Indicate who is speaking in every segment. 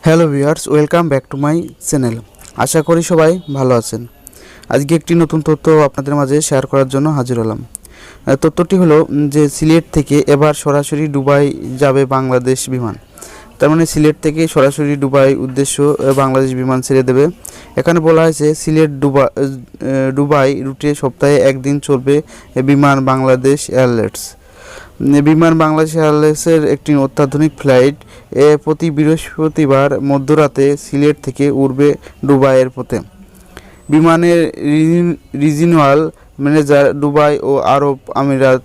Speaker 1: Hello viewers, welcome back to my channel. আশা করি সবাই ভালো আছেন। আজকে একটি নতুন তথ্য আপনাদের মাঝে শেয়ার করার জন্য হাজির হলাম। তথ্যটি হলো যে সিলেট থেকে এবার সরাসরি দুবাই যাবে বাংলাদেশ বিমান। তার মানে সিলেট থেকে সরাসরি দুবাই উদ্দেশ্য বাংলাদেশ বিমান ছেড়ে দেবে। এখানে বলা হয়েছে সিলেট দুবাই রুটে সপ্তাহে একদিন চলবে বিমান বাংলাদেশ এয়ারলাইন্স। বিমান বাংলাদেশ এয়ারলাইন্সের একটি অত্যাধুনিক ফ্লাইট প্রতি বৃহস্পতিবার মধ্যরাতে সিলেট থেকে উড়বে দুবাইয়ের পথে। বিমানের রিজিওনাল ম্যানেজার দুবাই ও আরব আমিরাত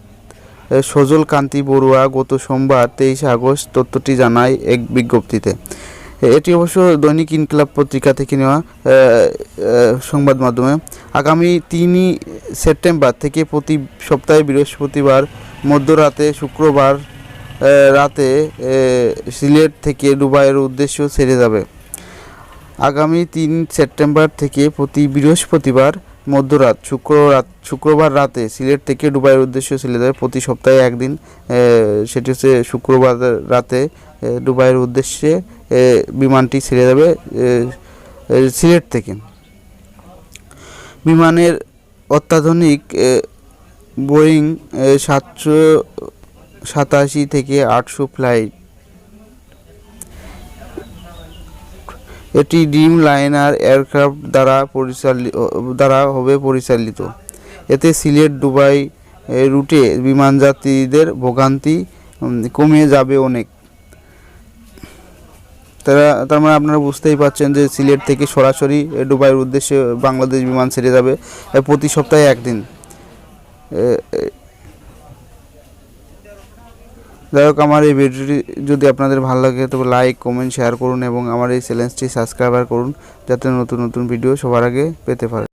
Speaker 1: সজল কান্তি বড়ুয়া গত সোমবার 23 আগস্ট তথ্যটি জানায় এক বিজ্ঞপ্তিতে। এটি অবশ্য দৈনিক ইনকিলাব পত্রিকা থেকে নেওয়া সংবাদ মাধ্যমে। আগামী 3 সেপ্টেম্বর থেকে প্রতি সপ্তাহে বৃহস্পতিবার মধ্যরাতে শুক্রবার রাতে সিলেট থেকে দুবাইয়ের উদ্দেশ্য ছেড়ে যাবে। আগামী 3 সেপ্টেম্বর থেকে প্রতি বৃহস্পতিবার মধ্যরাত শুক্রবার রাতে সিলেট থেকে দুবাইয়ের উদ্দেশ্য ছেড়ে যাবে। প্রতি সপ্তাহে একদিন, সেটি হচ্ছে শুক্রবার রাতে দুবাইয়ের উদ্দেশ্যে বিমানটি ছেড়ে যাবে সিলেট থেকে। বিমানের অত্যাধুনিক বোয়িং 787 থেকে 800 ফ্লাইট, এটি ড্রিম লাইনার এয়ারক্রাফট দ্বারা হবে পরিচালিত। এতে সিলেট দুবাই রুটে বিমানযাত্রীদের ভোগান্তি কমে যাবে অনেক। তার মানে আপনারা বুঝতেই পারছেন যে সিলেট থেকে সরাসরি দুবাইয়ের উদ্দেশ্যে বাংলাদেশ বিমান ছেড়ে যাবে প্রতি সপ্তাহে একদিন। যাই হোক, আমার এই ভিডিওটি যদি আপনাদের ভালো লাগে তবে লাইক, কমেন্ট, শেয়ার করুন এবং আমার এই চ্যানেলটি সাবস্ক্রাইব করুন যাতে নতুন নতুন ভিডিও সবার আগে পেতে পারেন।